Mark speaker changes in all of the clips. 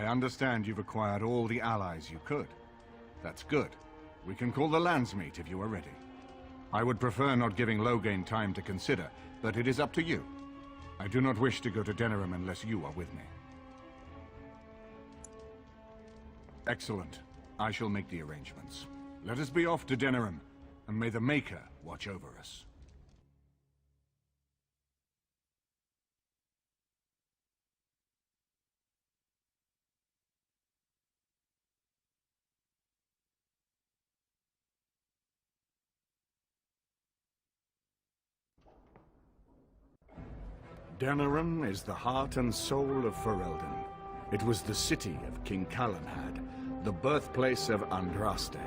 Speaker 1: I understand you've acquired all the allies you could. That's good. We can call the Landsmeet if you are ready. I would prefer not giving Loghain time to consider, but it is up to you. I do not wish to go to Denerim unless you are with me. Excellent. I shall make the arrangements. Let us be off to Denerim, and may the Maker watch over us. Denerim is the heart and soul of Ferelden. It was the city of King Calenhad, the birthplace of Andraste.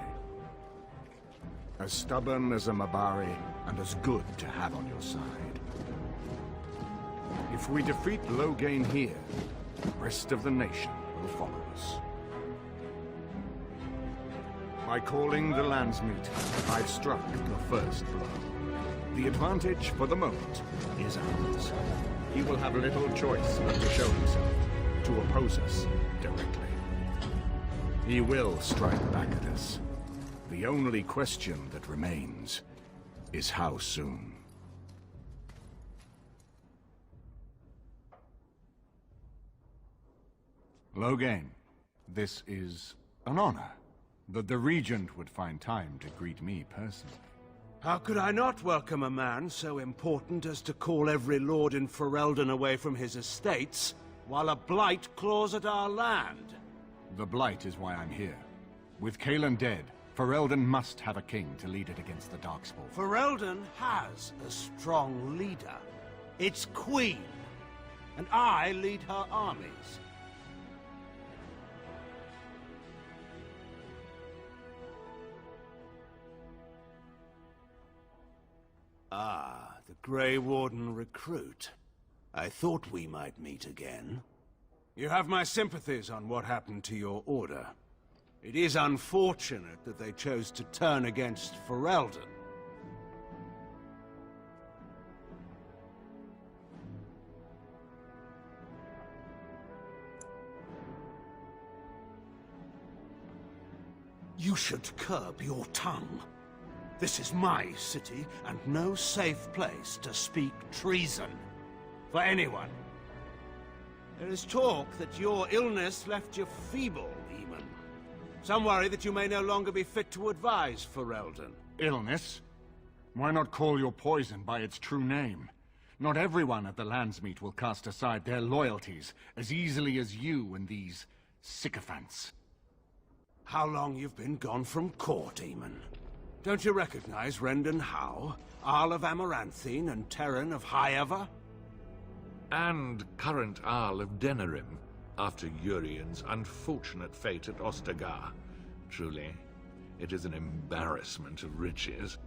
Speaker 1: As stubborn as a Mabari, and as good to have on your side. If we defeat Loghain here, the rest of the nation will follow us. By calling the Landsmeet, I've struck the first blow. The advantage, for the moment, is ours. He will have little choice but to show himself, to oppose us directly. He will strike back at us. The only question that remains is how soon. Loghain, this is an honor, that the Regent would find time to greet me personally.
Speaker 2: How could I not welcome a man so important as to call every lord in Ferelden away from his estates, while a blight claws at our land?
Speaker 1: The blight is why I'm here. With Cailan dead, Ferelden must have a king to lead it against the Darkspawn.
Speaker 2: Ferelden has a strong leader. Its queen. And I lead her armies. Ah, the Grey Warden recruit. I thought we might meet again. You have my sympathies on what happened to your order. It is unfortunate that they chose to turn against Ferelden. You should curb your tongue. This is my city, and no safe place to speak treason. For anyone. There is talk that your illness left you feeble, Eamon. Some worry that you may no longer be fit to advise Ferelden.
Speaker 1: Illness? Why not call your poison by its true name? Not everyone at the Landsmeet will cast aside their loyalties as easily as you and these sycophants.
Speaker 2: How long you've been gone from court, Eamon? Don't you recognize Rendon Howe, Arl of Amaranthine, and Terran of Highever?
Speaker 3: And current Arl of Denerim, after Urien's unfortunate fate at Ostagar. Truly, it is an embarrassment of riches.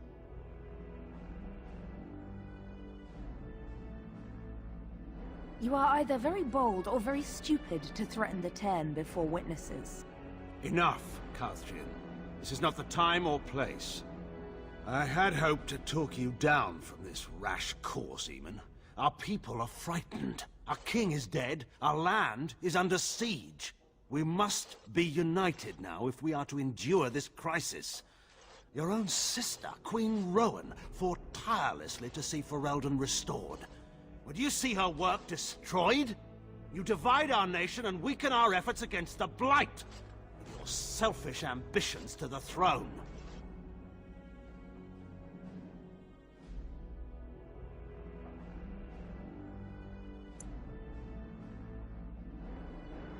Speaker 4: You are either very bold or very stupid to threaten the Ten before witnesses.
Speaker 2: Enough, Calthrian. This is not the time or place. I had hoped to talk you down from this rash course, Eamon. Our people are frightened. Our king is dead. Our land is under siege. We must be united now if we are to endure this crisis. Your own sister, Queen Rowan, fought tirelessly to see Ferelden restored. Would you see her work destroyed? You divide our nation and weaken our efforts against the Blight, with your selfish ambitions to the throne.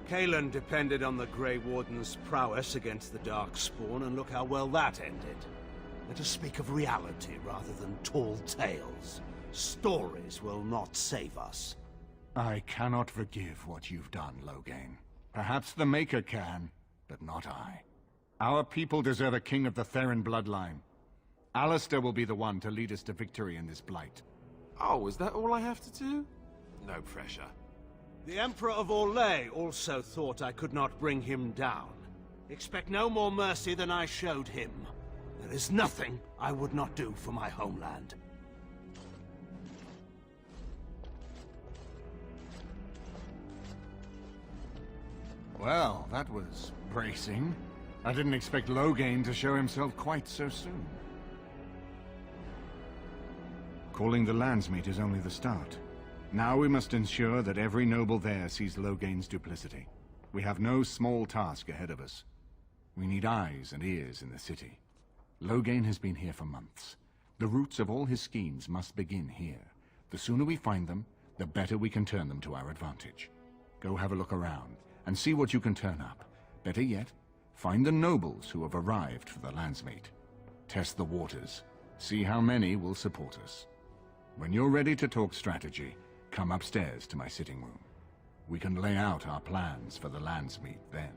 Speaker 2: Cailan depended on the Grey Warden's prowess against the Darkspawn, and look how well that ended. Let us speak of reality rather than tall tales. Stories will not save us.
Speaker 1: I cannot forgive what you've done, Loghain. Perhaps the Maker can, but not I. Our people deserve a king of the Theron bloodline. Alistair will be the one to lead us to victory in this blight.
Speaker 5: Oh, is that all I have to do? No pressure.
Speaker 2: The Emperor of Orlais also thought I could not bring him down. Expect no more mercy than I showed him. There is nothing I would not do for my homeland.
Speaker 1: Well, that was bracing. I didn't expect Loghain to show himself quite so soon. Calling the Landsmeet is only the start. Now we must ensure that every noble there sees Loghain's duplicity. We have no small task ahead of us. We need eyes and ears in the city. Loghain has been here for months. The roots of all his schemes must begin here. The sooner we find them, the better we can turn them to our advantage. Go have a look around, and see what you can turn up. Better yet, find the nobles who have arrived for the Landsmeet. Test the waters. See how many will support us. When you're ready to talk strategy, come upstairs to my sitting room. We can lay out our plans for the Landsmeet then.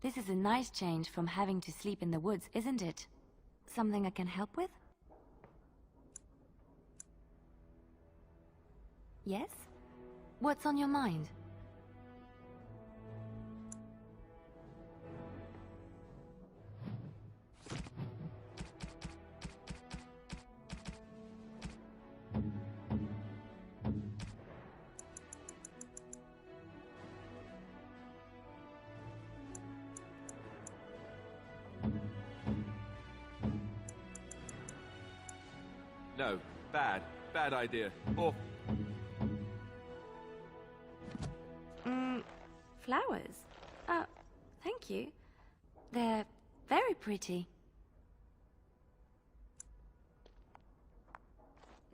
Speaker 4: This is a nice change from having to sleep in the woods, isn't it? Something I can help with? Yes? What's on your mind?
Speaker 5: No, bad idea. Or
Speaker 4: Flowers? Thank you. They're very pretty.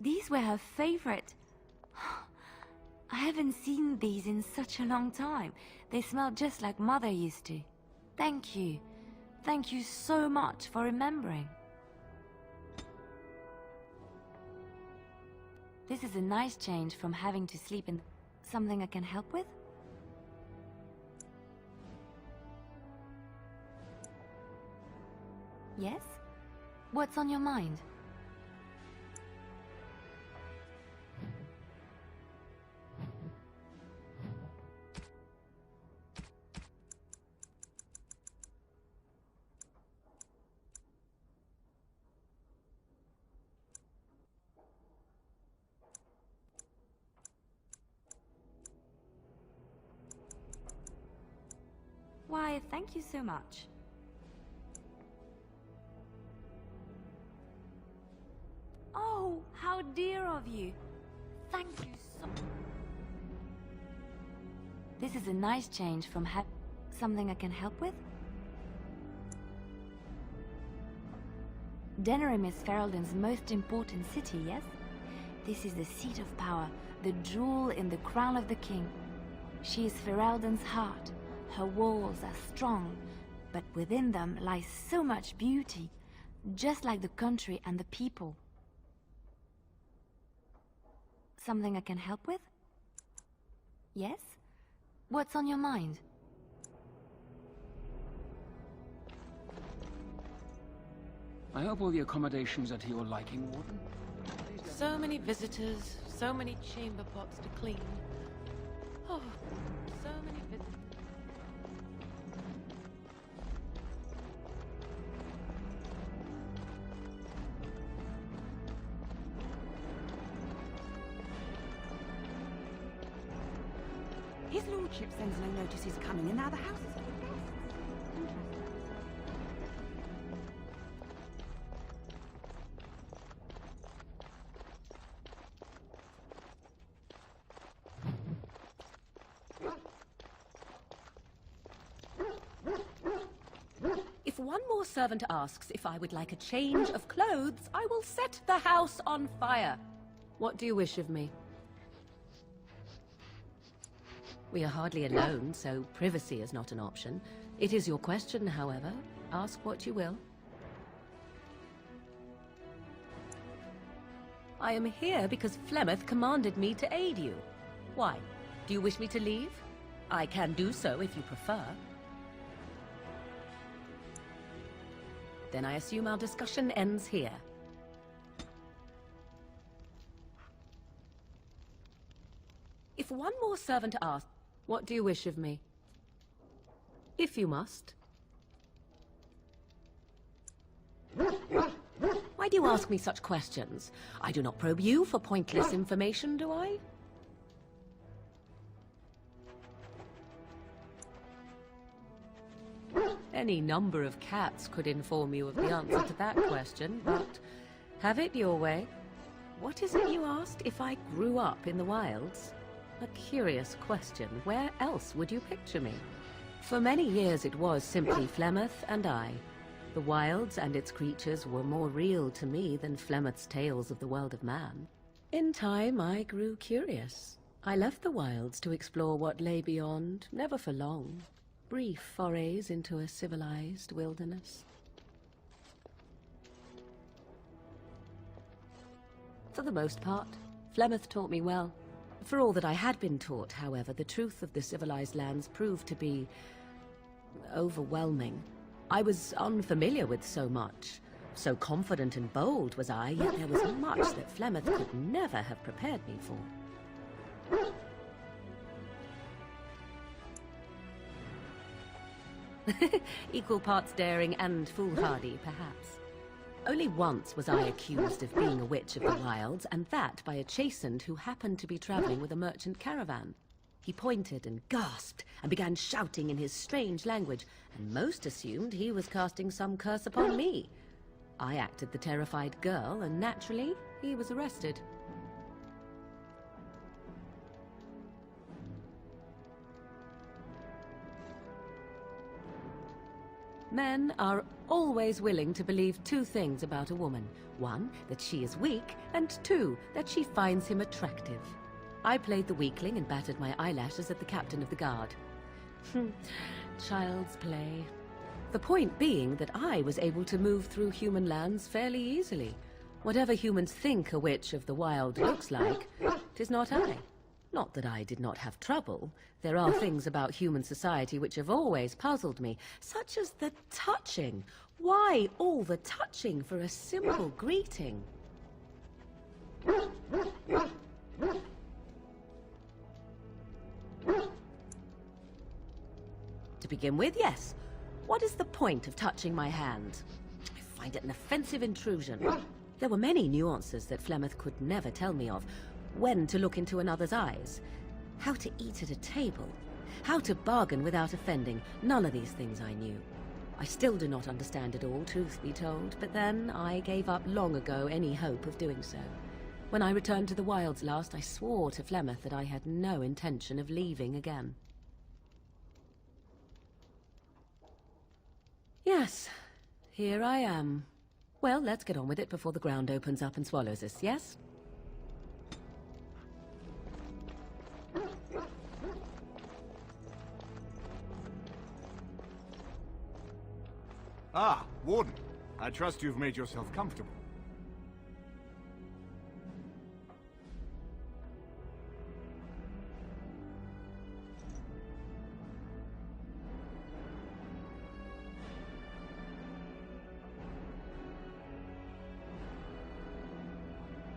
Speaker 4: These were her favorite. I haven't seen these in such a long time. They smell just like Mother used to. Thank you. Thank you so much for remembering. This is a nice change from having to sleep in... Something I can help with? Yes? What's on your mind? Why, thank you so much. Oh, how dear of you. Thank you so much. This is a nice change from something I can help with? Denerim is Ferelden's most important city, yes? This is the seat of power, the jewel in the crown of the king. She is Ferelden's heart. Her walls are strong, but within them lies so much beauty, just like the country and the people. Something I can help with? Yes? What's on your mind?
Speaker 6: I hope all the accommodations are to your liking, Warden.
Speaker 7: So many visitors, so many chamber pots to clean. Oh, so many visitors.
Speaker 8: His lordship sends no notices coming, and now the house is full of guests.
Speaker 7: If one more servant asks if I would like a change of clothes, I will set the house on fire. What do you wish of me? We are hardly alone, so privacy is not an option. It is your question, however. Ask what you will. I am here because Flemeth commanded me to aid you. Why? Do you wish me to leave? I can do so if you prefer. Then I assume our discussion ends here. one more servant asks, what do you wish of me? If you must. Why do you ask me such questions? I do not probe you for pointless information, do I? Any number of cats could inform you of the answer to that question, but have it your way. What is it you asked if I grew up in the wilds? A curious question. Where else would you picture me? For many years it was simply Flemeth and I. The wilds and its creatures were more real to me than Flemeth's tales of the world of man. In time I grew curious. I left the wilds to explore what lay beyond, never for long. Brief forays into a civilized wilderness. For the most part, Flemeth taught me well. For all that I had been taught, however, the truth of the civilized lands proved to be overwhelming. I was unfamiliar with so much. So confident and bold was I, yet there was much that Flemeth could never have prepared me for. Equal parts daring and foolhardy, perhaps. Only once was I accused of being a witch of the wilds, and that by a chastened who happened to be traveling with a merchant caravan. He pointed and gasped and began shouting in his strange language, and most assumed he was casting some curse upon me. I acted the terrified girl, and naturally, he was arrested. Men are always willing to believe two things about a woman. One, that she is weak, and two, that she finds him attractive. I played the weakling and battered my eyelashes at the captain of the guard. Child's play. The point being that I was able to move through human lands fairly easily. Whatever humans think a witch of the wild looks like, 'tis not I. Not that I did not have trouble. There are things about human society which have always puzzled me, such as the touching. Why all the touching for a simple greeting? To begin with, yes. What is the point of touching my hand? I find it an offensive intrusion. There were many nuances that Flemeth could never tell me of. When to look into another's eyes, how to eat at a table, how to bargain without offending. None of these things I knew. I still do not understand it all, truth be told, but then I gave up long ago any hope of doing so. When I returned to the wilds last, I swore to Flemeth that I had no intention of leaving again. Yes, here I am. Well, let's get on with it before the ground opens up and swallows us, yes?
Speaker 1: Ah, Warden. I trust you've made yourself comfortable.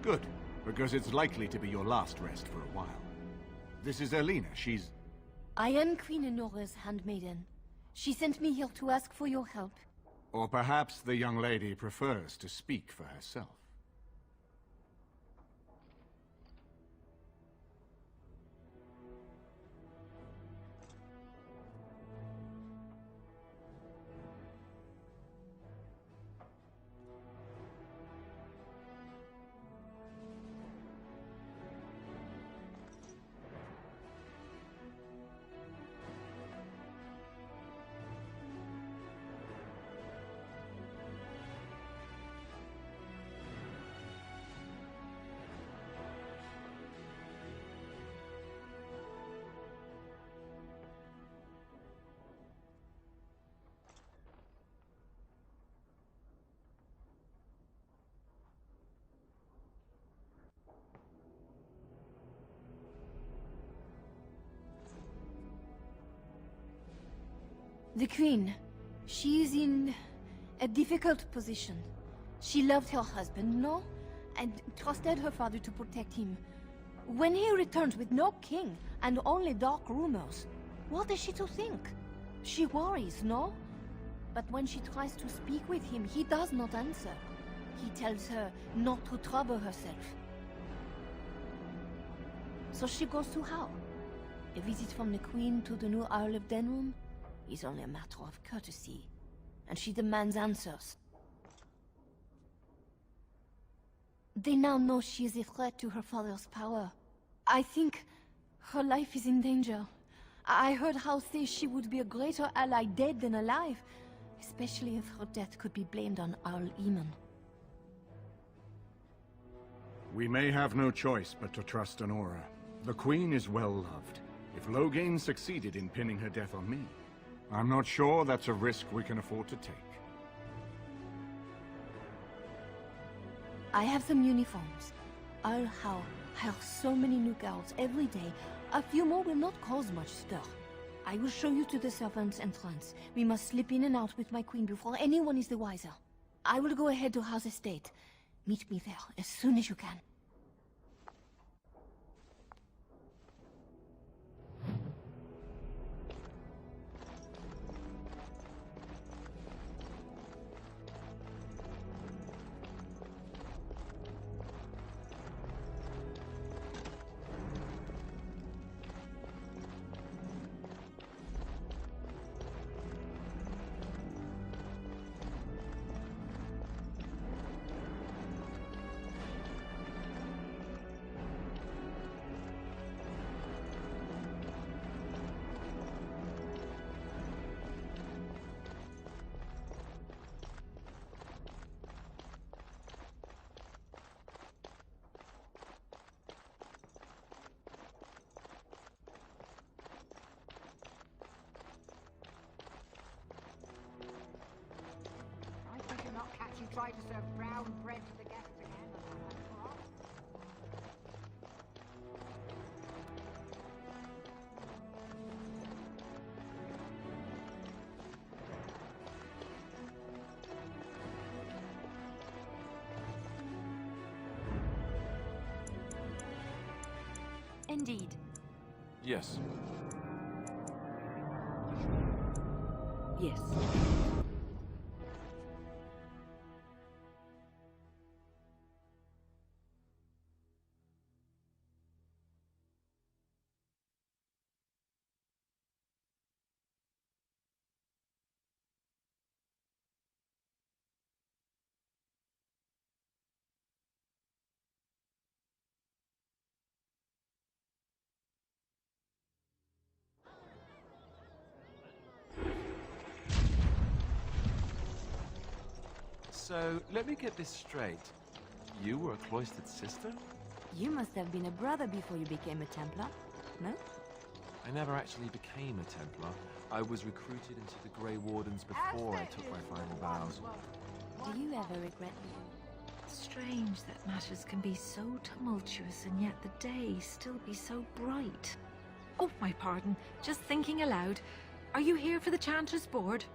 Speaker 1: Good, because it's likely to be your last rest for a while. This is Erlina. She's...
Speaker 4: I am Queen Enora's handmaiden. She sent me here to ask for your help.
Speaker 1: Or perhaps the young lady prefers to speak for herself.
Speaker 4: The Queen, she is in a difficult position. She loved her husband, no? And trusted her father to protect him.
Speaker 9: When he returns with no king and only dark rumors, what is she to think? She worries, no? But when she tries to speak with him, he does not answer. He tells her not to trouble herself. So she goes to how? A visit from the Queen to the new Isle of Denrum is only a matter of courtesy, and she demands answers. They now know she is a threat to her father's power. I think her life is in danger. I heard Hal say she would be a greater ally dead than alive, especially if her death could be blamed on Arl Eamon.
Speaker 1: We may have no choice but to trust Honora. The Queen is well loved. If Loghain succeeded in pinning her death on me, I'm not sure that's a risk we can afford to take.
Speaker 9: I have some uniforms. Earl Howe hires so many new guards every day. A few more will not cause much stir. I will show you to the servants' entrance. We must slip in and out with my queen before anyone is the wiser. I will go ahead to House Estate. Meet me there as soon as you can.
Speaker 8: You try to serve brown bread to the guests again.
Speaker 4: Indeed.
Speaker 5: Yes.
Speaker 7: Yes.
Speaker 5: So, let me get this straight. You were a cloistered sister?
Speaker 4: You must have been a brother before you became a Templar, no?
Speaker 5: I never actually became a Templar. I was recruited into the Grey Wardens before I took my final vows.
Speaker 4: Do you ever regret
Speaker 10: Strange that matters can be so tumultuous and yet the day still be so bright. Oh, my pardon. Just thinking aloud. Are you here for the Chanters' Board?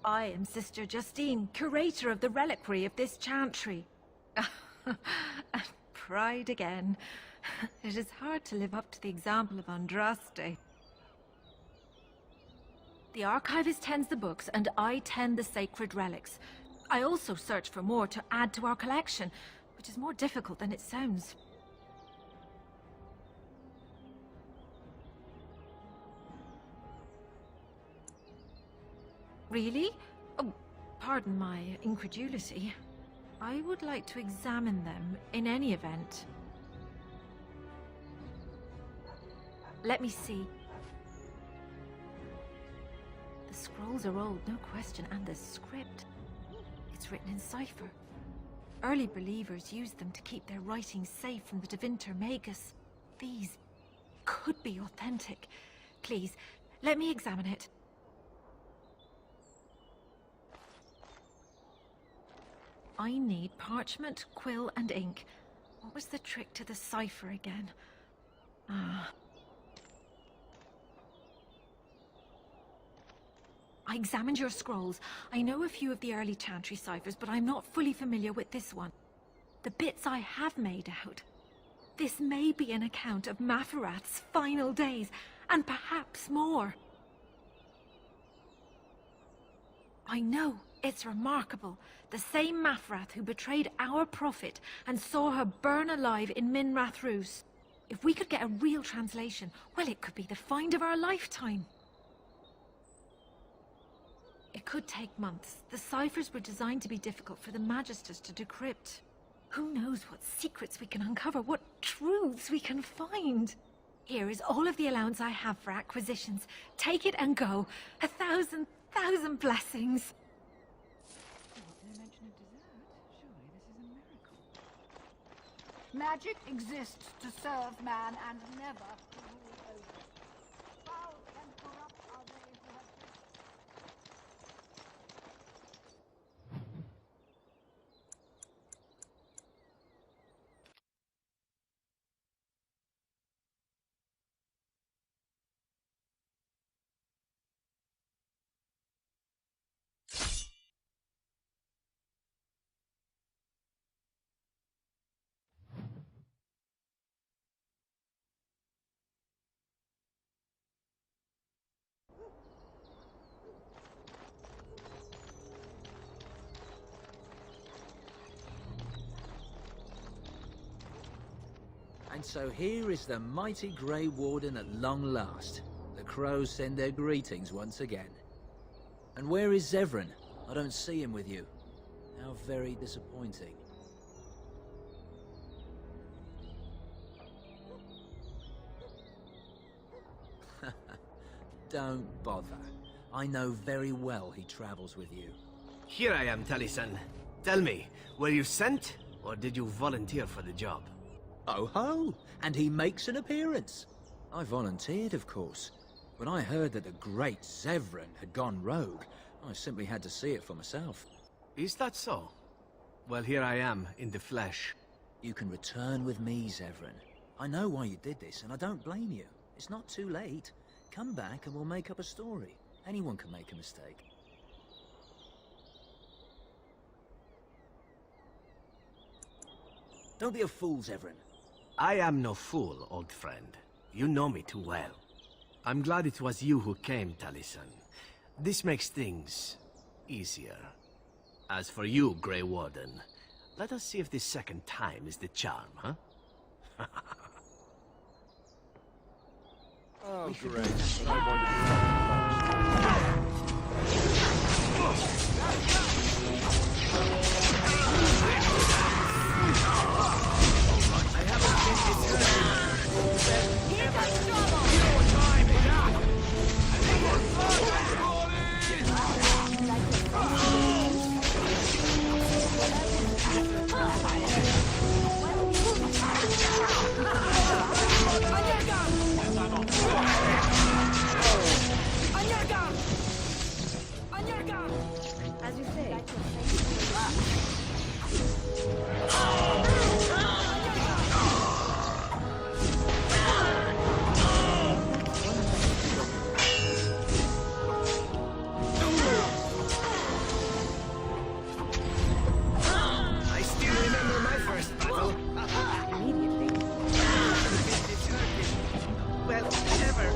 Speaker 10: I am Sister Justine, curator of the reliquary of this chantry. And pride again. It is hard to live up to the example of Andraste. The archivist tends the books, and I tend the sacred relics. I also search for more to add to our collection, which is more difficult than it sounds. Really? Oh, pardon my incredulity. I would like to examine them in any event. Let me see. The scrolls are old, no question, and the script. It's written in cipher. Early believers used them to keep their writings safe from the Devinter Magus. These could be authentic. Please, let me examine it. I need parchment, quill, and ink. What was the trick to the cipher again? Ah. I examined your scrolls. I know a few of the early Chantry ciphers, but I'm not fully familiar with this one. the bits I have made out. This may be an account of Maferath's final days, and perhaps more. I know, it's remarkable. The same Maferath who betrayed our prophet and saw her burn alive in Minrath Rus. If we could get a real translation, well, it could be the find of our lifetime. It could take months. The ciphers were designed to be difficult for the Magisters to decrypt. Who knows what secrets we can uncover, what truths we can find. Here is all of the allowance I have for acquisitions. Take it and go. 1,000 blessings.
Speaker 11: Magic exists to serve man and never to rule over. Foul and corrupt are they who have...
Speaker 12: And so here is the mighty Grey Warden at long last. The crows send their greetings once again. And where is Zevran? I don't see him with you. How very disappointing. Don't bother. I know very well he travels with you.
Speaker 13: Here I am, Taliesin. Tell me, were you sent, or did you volunteer for the job?
Speaker 12: Oh ho! And he makes an appearance. I volunteered, of course. When I heard that the great Zevran had gone rogue, I simply had to see it for myself.
Speaker 13: Is that so? Well, here I am, in the flesh.
Speaker 12: You can return with me, Zevran. I know why you did this, and I don't blame you. It's not too late. Come back and we'll make up a story. Anyone can make a mistake. Don't be a fool, Zevran.
Speaker 13: I am no fool, old friend. You know me too well. I'm glad it was you who came, Taliesin. This makes things easier. As for you, Grey Warden, let us see if this second time is the charm, huh?
Speaker 1: Oh, great. But I wanted
Speaker 11: Here comes trouble! Your time is up!
Speaker 7: As you say.
Speaker 13: I still remember my first battle. Well, never.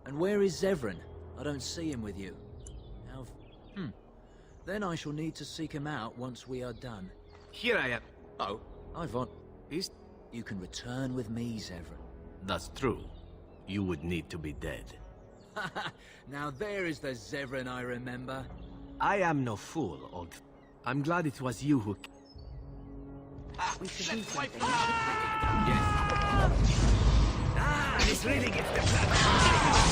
Speaker 12: And where is Zevran? I don't see him with you. How... Then I shall need to seek him out once we are done.
Speaker 13: Here I am.
Speaker 12: Oh, Ivon.
Speaker 13: Is...
Speaker 12: You can return with me, Zevran.
Speaker 13: That's true. You would need to be dead.
Speaker 12: Now there is the Zevran I remember.
Speaker 13: I am no fool, old... I'm glad it was you who...
Speaker 7: We should do something.
Speaker 13: Yes. Ah, this really gets the blood.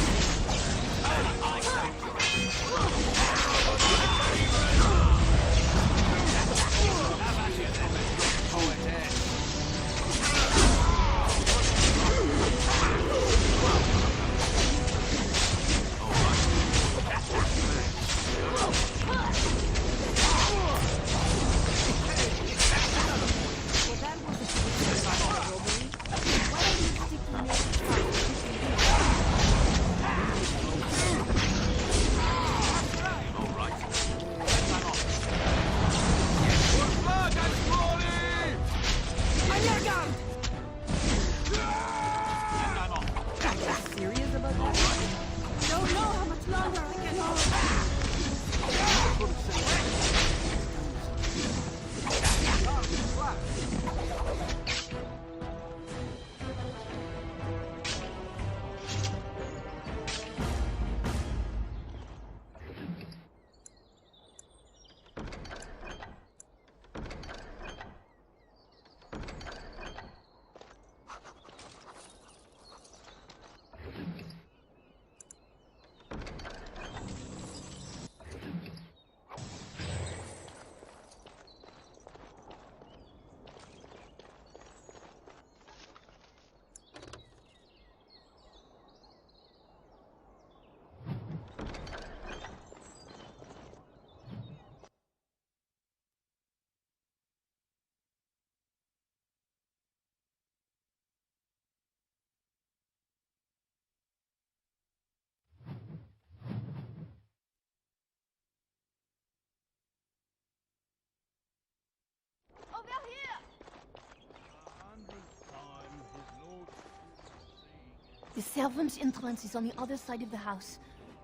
Speaker 9: The servants' entrance is on the other side of the house.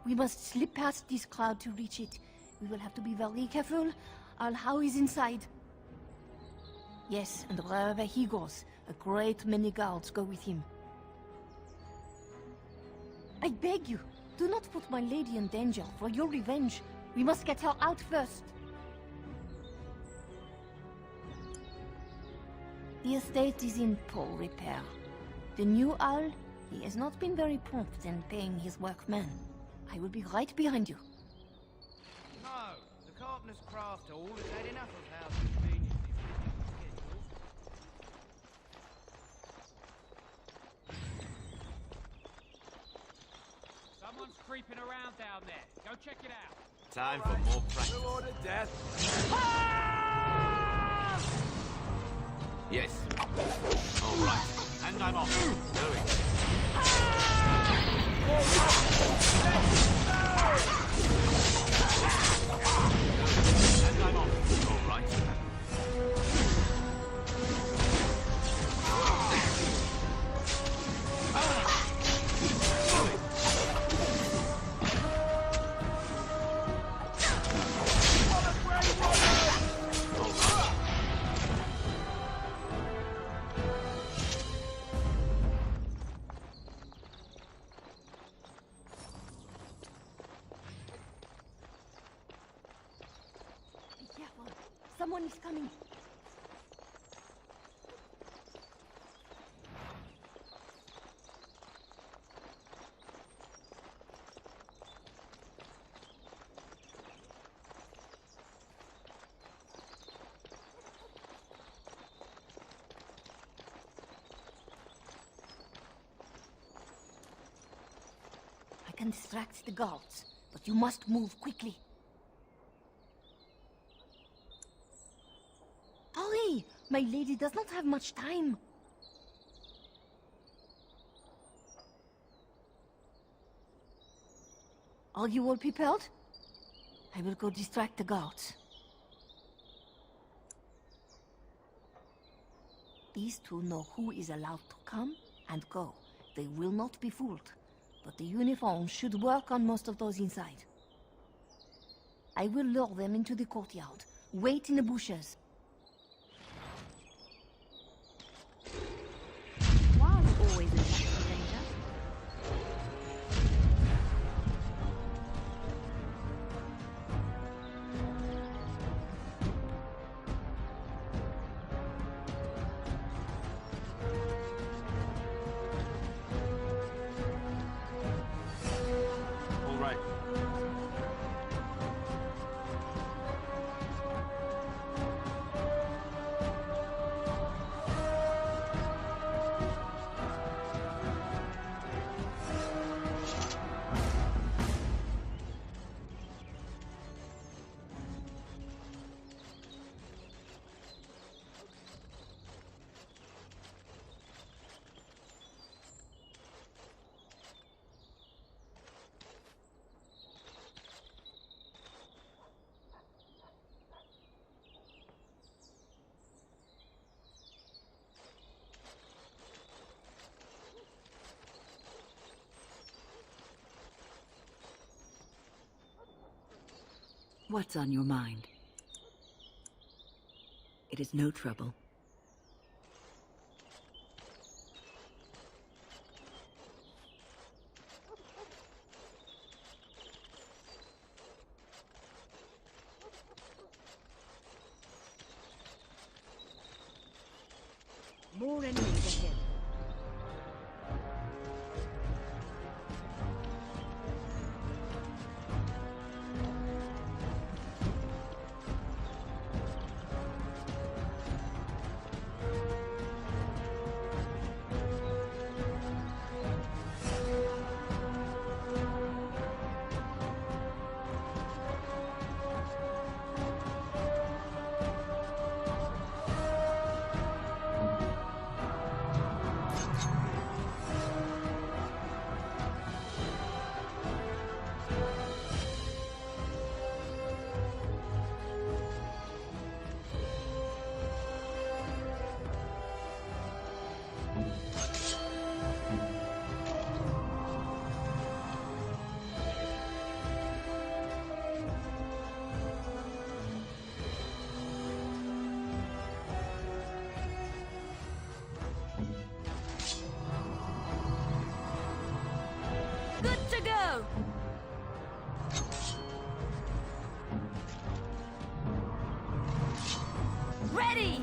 Speaker 9: We must slip past this crowd to reach it. We will have to be very careful. Al-How is inside. Yes, and wherever he goes, a great many guards go with him. I beg you, do not put my lady in danger for your revenge. We must get her out first. The estate is in poor repair. The new Owl, he has not been very prompt in paying his workmen. I will be right behind you.
Speaker 14: No, the Carpenter's Craft Hall has had enough of how conveniently fitting schedules.
Speaker 6: Someone's creeping around down there. Go check it out.
Speaker 13: Time for more practice.
Speaker 14: We'll order death.
Speaker 13: Yes. All right. And I'm off. Going. And I'm off. All right.
Speaker 9: Someone is coming. I can distract the guards, but you must move quickly. Hurry! My lady does not have much time. Are you all prepared? I will go distract the guards. These two know who is allowed to come and go. They will not be fooled. But the uniform should work on most of those inside. I will lure them into the courtyard. Wait in the bushes.
Speaker 7: Always in sexual danger.
Speaker 15: What's on your mind? It is no trouble.
Speaker 9: More enemies ahead.
Speaker 4: Good to go! Ready!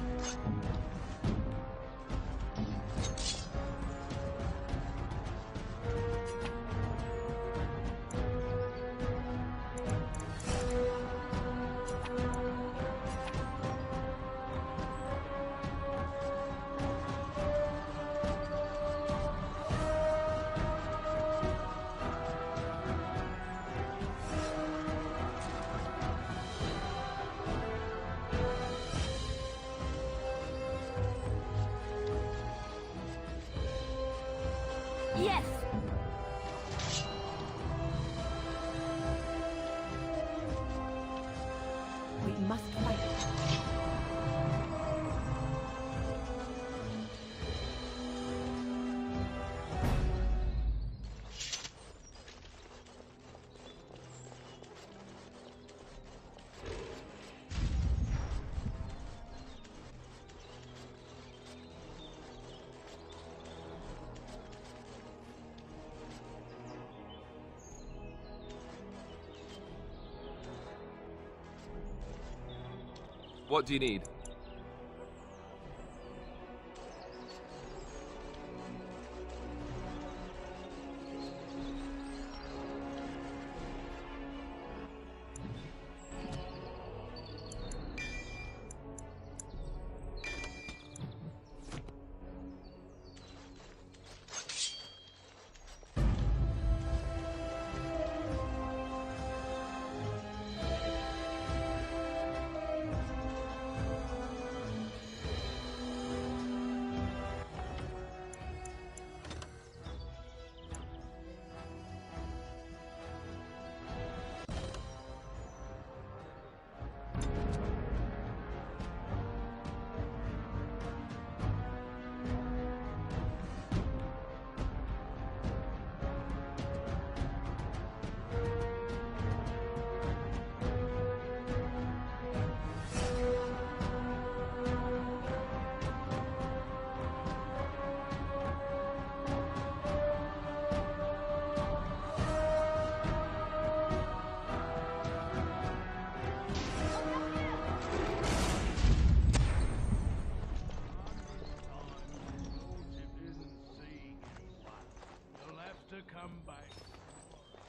Speaker 4: Yes!
Speaker 9: We must fight.
Speaker 5: What do you need?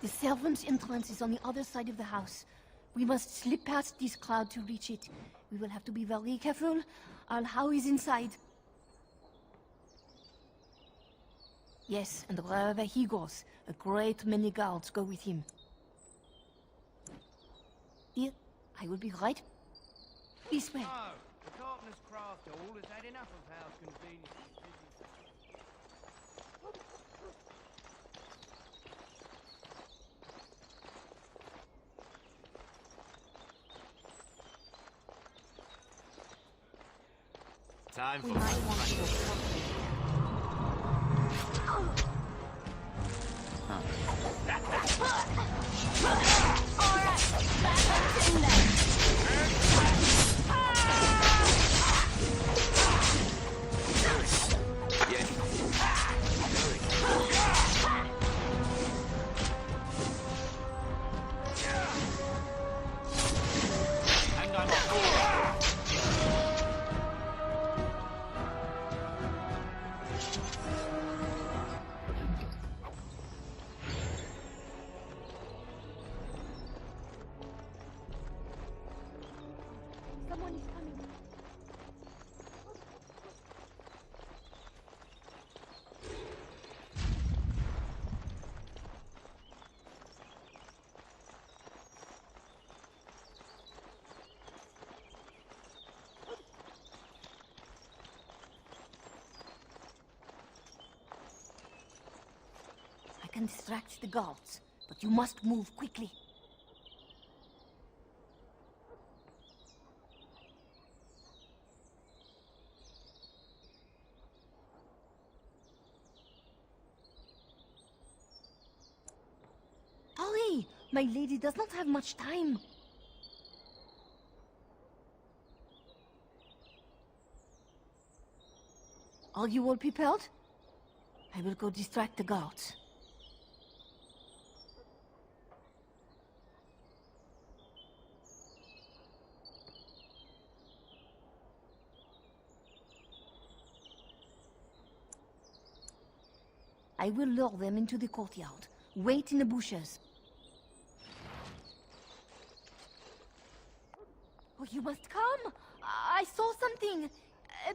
Speaker 9: The servants' entrance is on the other side of the house. We must slip past this crowd to reach it. We will have to be very careful. Al-How is inside. Yes, and wherever he goes, a great many guards go with him. Here, I will be right. This way.
Speaker 14: No, the Carpenter's Craft Hall has had enough of house conveniences.
Speaker 13: Time for
Speaker 9: We might want to go
Speaker 4: Alright!
Speaker 9: Someone is coming. I can distract the guards, but you must move quickly. Hurry! My lady does not have much time. Are you all prepared? I will go distract the guards. I will lure them into the courtyard. Wait in the bushes. Oh, you must come! I saw something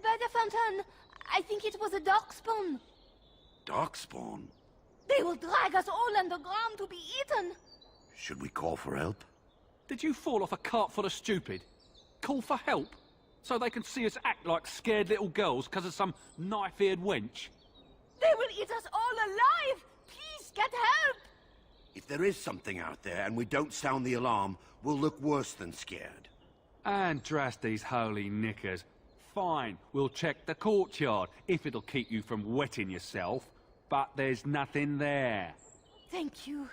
Speaker 9: by the fountain. I think it was a darkspawn.
Speaker 16: Darkspawn?
Speaker 9: They will drag us all underground to be eaten.
Speaker 16: Should we call for help?
Speaker 17: Did you fall off a cart full of stupid? Call for help? So they can see us act like scared little girls because of some knife-eared wench?
Speaker 9: They will eat us all alive! Please, get help!
Speaker 16: If there is something out there and we don't sound the alarm, we'll look worse than scared.
Speaker 17: And drast these holy knickers. Fine, we'll check the courtyard, if it'll keep you from wetting yourself. But there's nothing there.
Speaker 9: Thank you.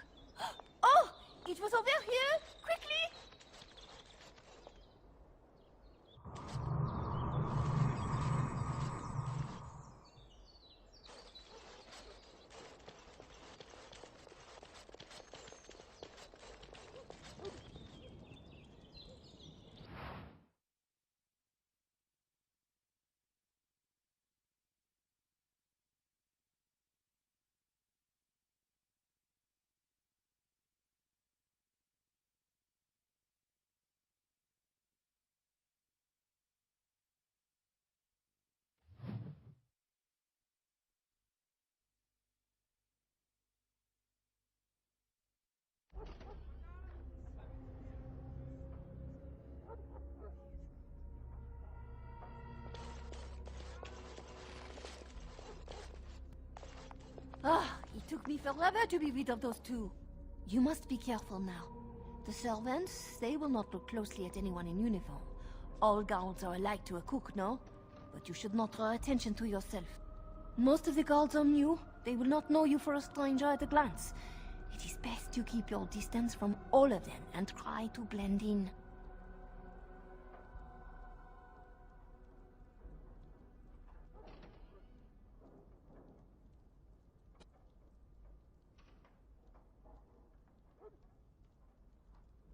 Speaker 9: Oh! It was over here! Quickly! Ah, it took me forever to be rid of those two. You must be careful now. The servants, they will not look closely at anyone in uniform. All guards are alike to a cook, no? But you should not draw attention to yourself. Most of the guards are new. They will not know you for a stranger at a glance. It is best to keep your distance from all of them and try to blend in.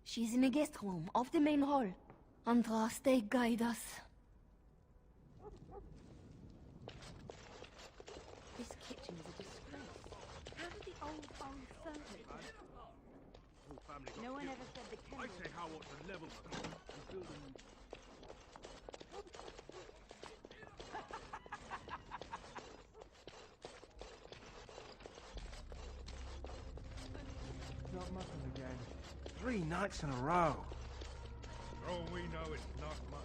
Speaker 9: She's in the guest room of the main hall. Andras, they guide us.
Speaker 10: This kitchen is a disgrace. How did the old serve it? No one ever said the Kendall.
Speaker 2: I say how ought to level stuff and build a new...
Speaker 14: Not mutton again. 3 nights in a row.
Speaker 2: For all we know, it's not much.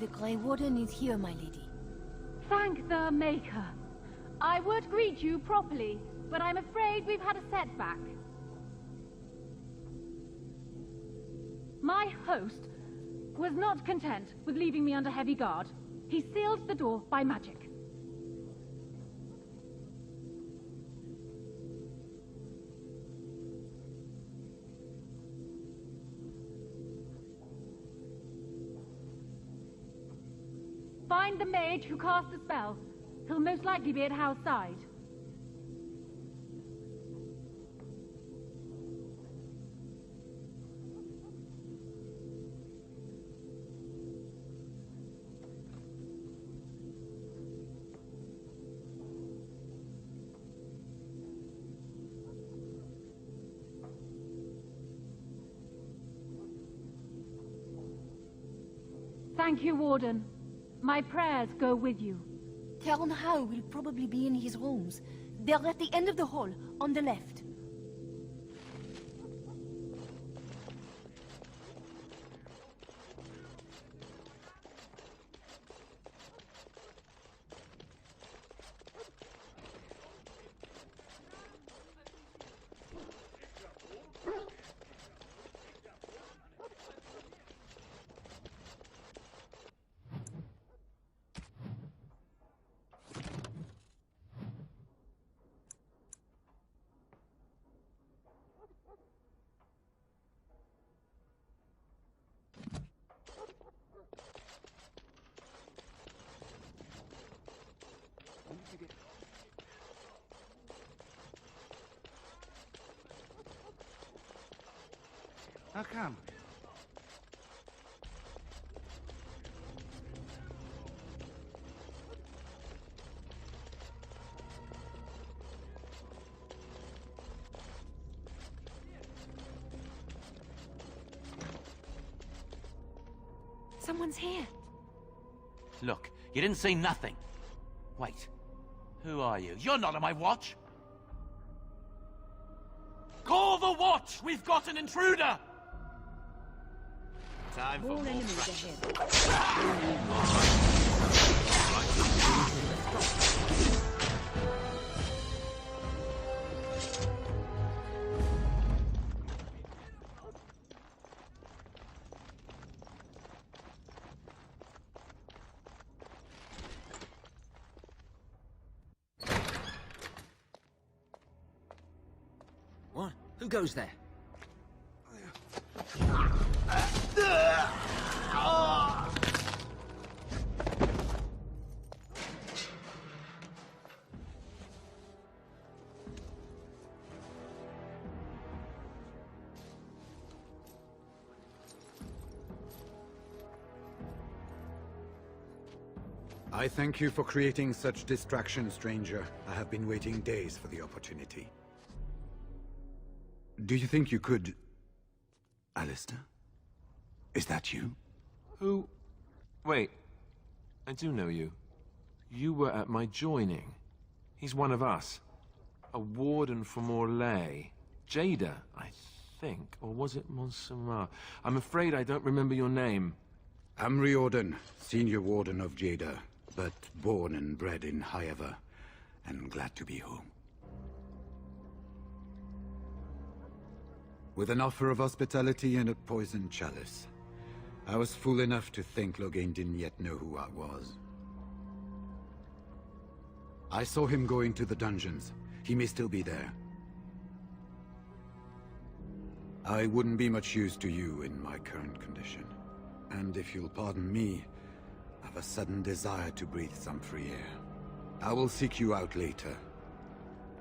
Speaker 9: The Grey Warden is here, my lady.
Speaker 18: Thank the Maker. I would greet you properly, but I'm afraid we've had a setback. My host was not content with leaving me under heavy guard. He sealed the door by magic. Find the mage who cast the spell. He'll most likely be at Hal's side. Thank you, Warden. My prayers go with you.
Speaker 9: Count Hal will probably be in his rooms. They're at the end of the hall, on the left.
Speaker 2: How come?
Speaker 10: Someone's here.
Speaker 19: Look, you didn't say nothing. Wait. Who are you? You're not on my watch! Call the watch! We've got an intruder! Time for more enemies
Speaker 12: What? Who goes there?
Speaker 20: I thank you for creating such distraction, stranger. I have been waiting days for the opportunity. Do you think you could... Alistair? Is that you?
Speaker 5: Who? Wait. I do know you. You were at my joining. He's one of us. A warden from Orlais. Jada, I think. Or was it Montserrat? I'm afraid I don't remember your name.
Speaker 20: I'm Riordan, senior warden of Jada, but born and bred in Highever, and glad to be home. With an offer of hospitality and a poisoned chalice. I was fool enough to think Loghain didn't yet know who I was. I saw him go into the dungeons. He may still be there. I wouldn't be much use to you in my current condition. And if you'll pardon me, I've a sudden desire to breathe some free air. I will seek you out later,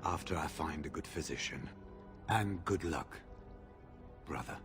Speaker 20: after I find a good physician. And good luck, brother.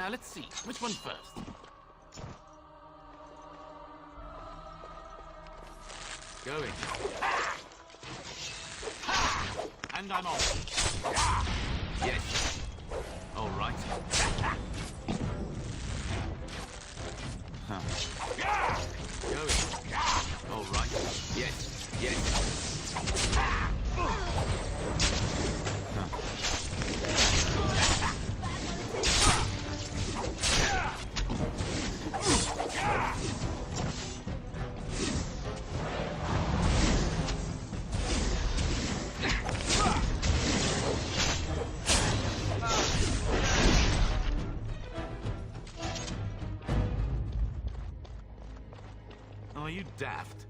Speaker 19: Now, let's see. Which one first? Going. And I'm off. Yes. All right. Going. All right. Yes. Yes. Are you daft?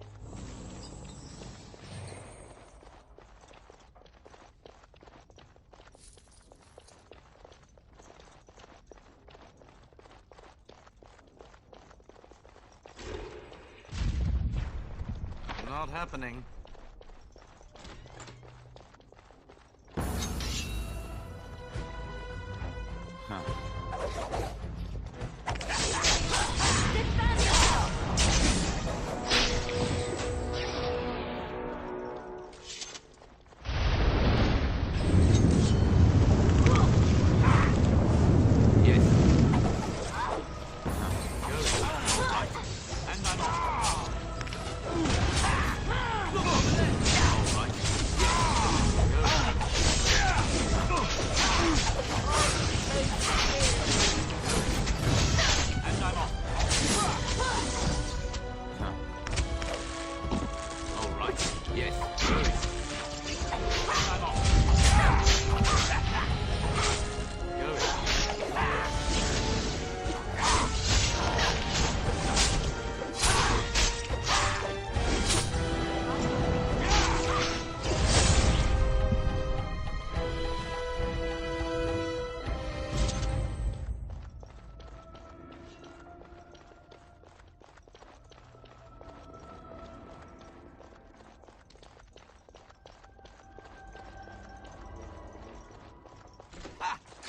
Speaker 19: Not happening. Huh.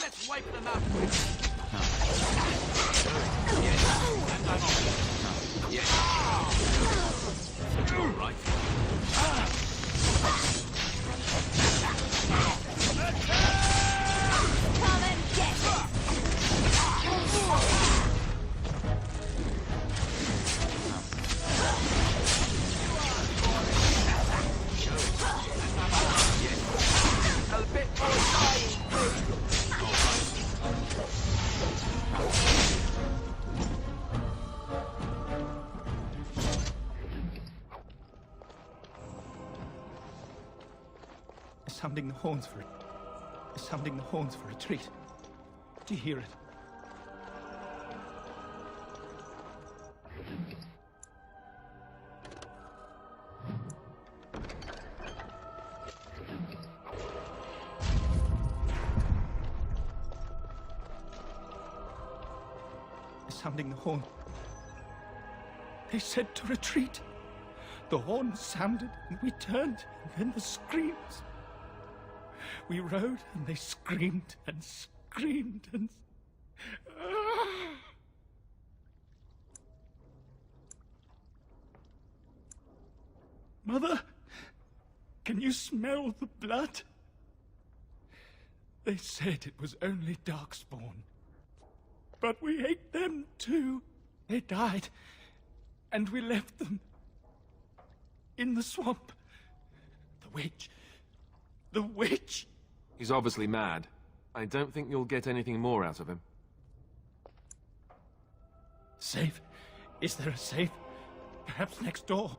Speaker 19: Let's wipe them out. Yes. And I'm off. Yes. All right.
Speaker 11: Come and get
Speaker 19: A bit more dying, please.
Speaker 21: Sounding the horns for it. Sounding the horns for retreat. Do you hear it? Sounding the horn. They said to retreat. The horn sounded and we turned, and then the screams. We rode and they screamed and screamed and... Mother, can you smell the blood? They said it was only Darkspawn. But we ate them too. They died, and we left them in the swamp. The witch. The witch!
Speaker 5: He's obviously mad. I don't think you'll get anything more out of him.
Speaker 21: Safe? Is there a safe? Perhaps next door?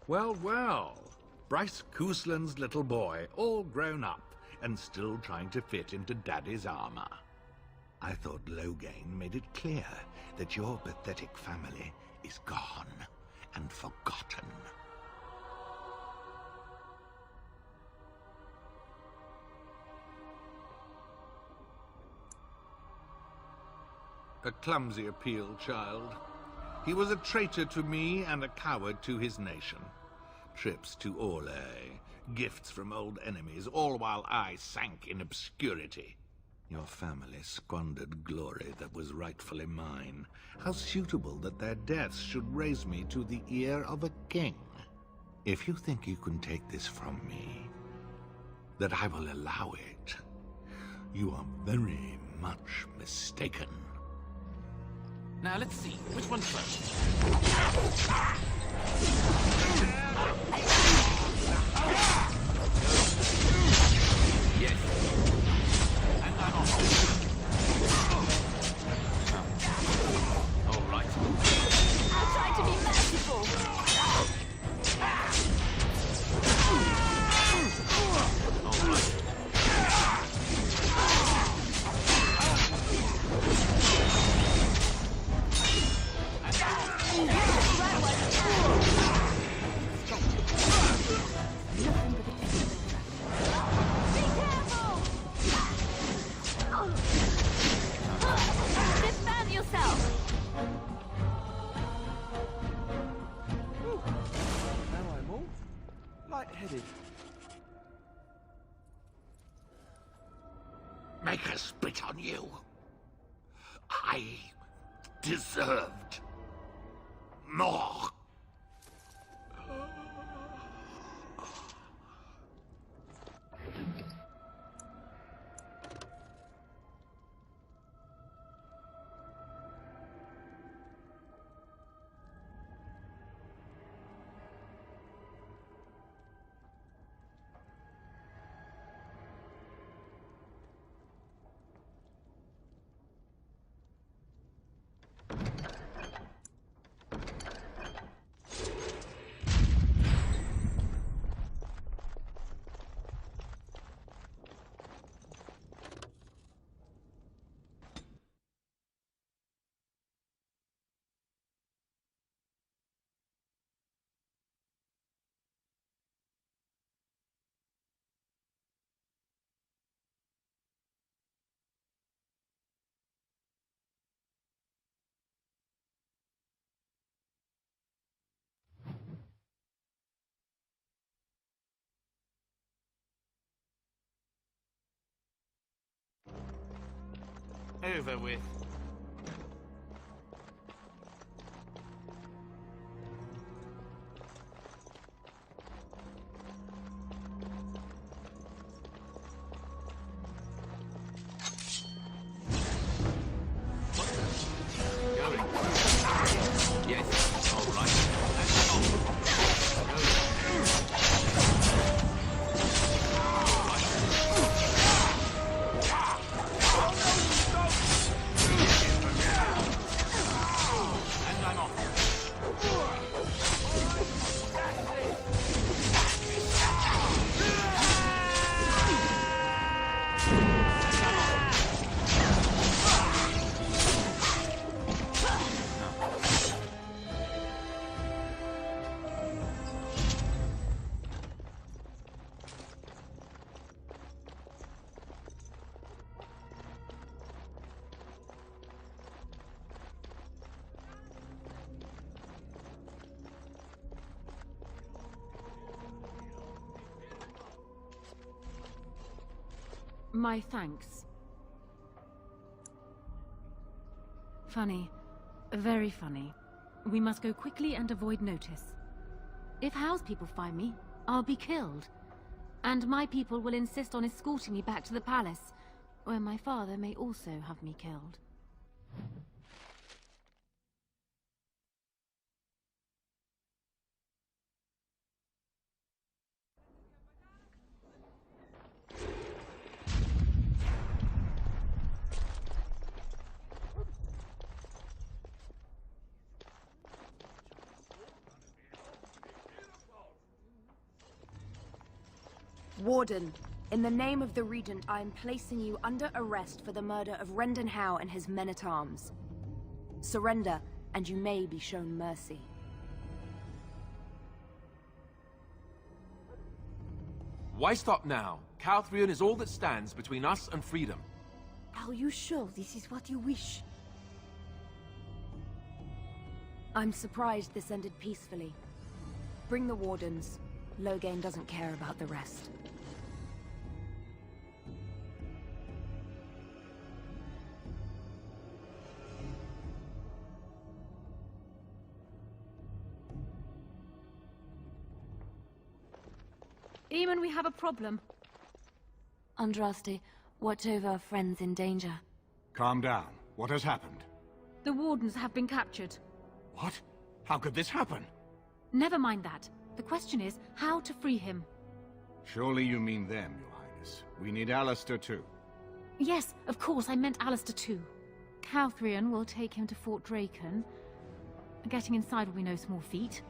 Speaker 3: Well, well. Bryce Cousland's little boy, all grown up, and still trying to fit into Daddy's armor. I thought Loghain made it clear that your pathetic family is gone and forgotten. A clumsy appeal, child. He was a traitor to me and a coward to his nation. Trips to Orlais, gifts from old enemies, all while I sank in obscurity. Your family squandered glory that was rightfully mine. How suitable that their deaths should raise me to the ear of a king. If you think you can take this from me, that I will allow it, you are very much mistaken.
Speaker 19: Now, let's see. Which one's first? Yes. And I'm off. All right.
Speaker 4: I'll try to be merciful.
Speaker 19: All right.
Speaker 4: Defend yourself!
Speaker 2: Now I'm all light-headed.
Speaker 3: Make her spit on you. I deserved more.
Speaker 19: Over with. Yes, all right.
Speaker 18: My thanks. Funny. Very funny. We must go quickly and avoid notice. If Howe's people find me, I'll be killed. And my people will insist on escorting me back to the palace, where my father may also have me killed.
Speaker 8: Warden, in the name of the Regent, I am placing you under arrest for the murder of Rendon Howe and his men-at-arms. Surrender, and you may be shown mercy.
Speaker 5: Why stop now? Calthrion is all that stands between us and freedom.
Speaker 9: Are you sure this is what you wish?
Speaker 8: I'm surprised this ended peacefully. Bring the Wardens. Loghain doesn't care about the rest.
Speaker 18: Eamon, we have a problem.
Speaker 4: Andraste, watch over our friends in danger.
Speaker 1: Calm down. What has happened?
Speaker 18: The Wardens have been captured.
Speaker 1: What? How could this happen?
Speaker 18: Never mind that. The question is how to free him.
Speaker 1: Surely you mean them, Your Highness. We need Alistair too.
Speaker 18: Yes, of course, I meant Alistair too. Calthrion will take him to Fort Draken. Getting inside will be no small feat.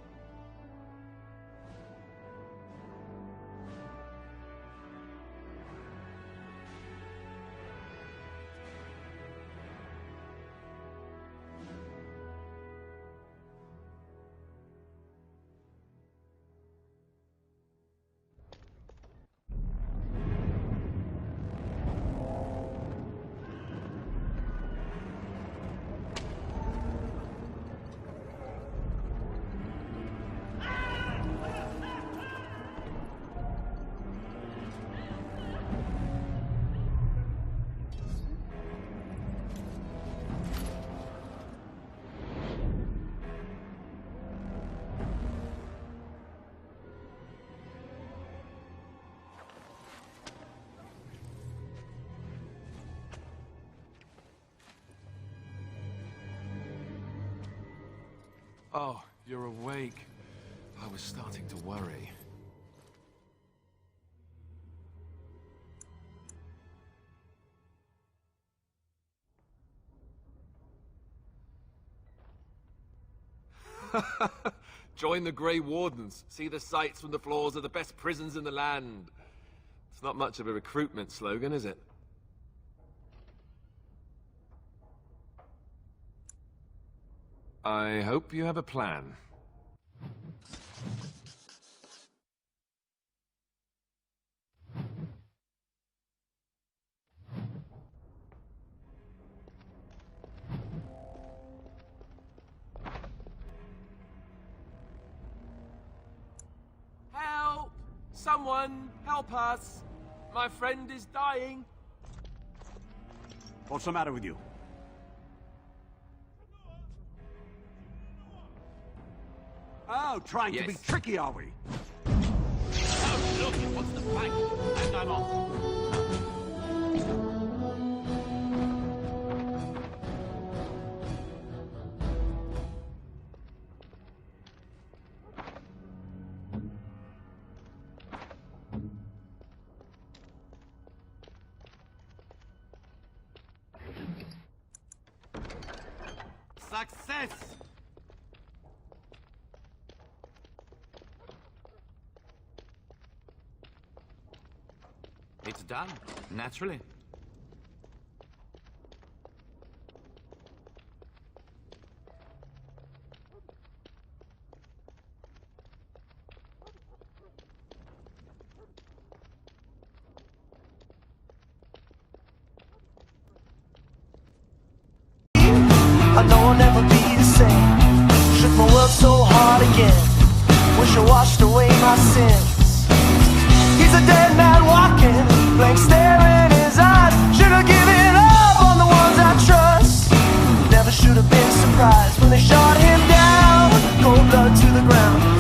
Speaker 5: Oh, you're awake. I was starting to worry. Join the Grey Wardens. See the sights from the floors of the best prisons in the land. It's not much of a recruitment slogan, is it? I hope you have a plan. Help! Someone, help us! My friend is dying.
Speaker 22: What's the matter with you? Oh, trying to be tricky, are we?
Speaker 19: Oh, look, it wants to fight. And I'm off.
Speaker 22: Success!
Speaker 19: It's done, naturally.
Speaker 23: I know I'll never be the same. Shook my world so hard again. Wish I washed away my sins. He's a dead man walking, blank stare in his eyes. Should have given up on the ones I trust. Never should have been surprised when they shot him down. Cold blood to the ground.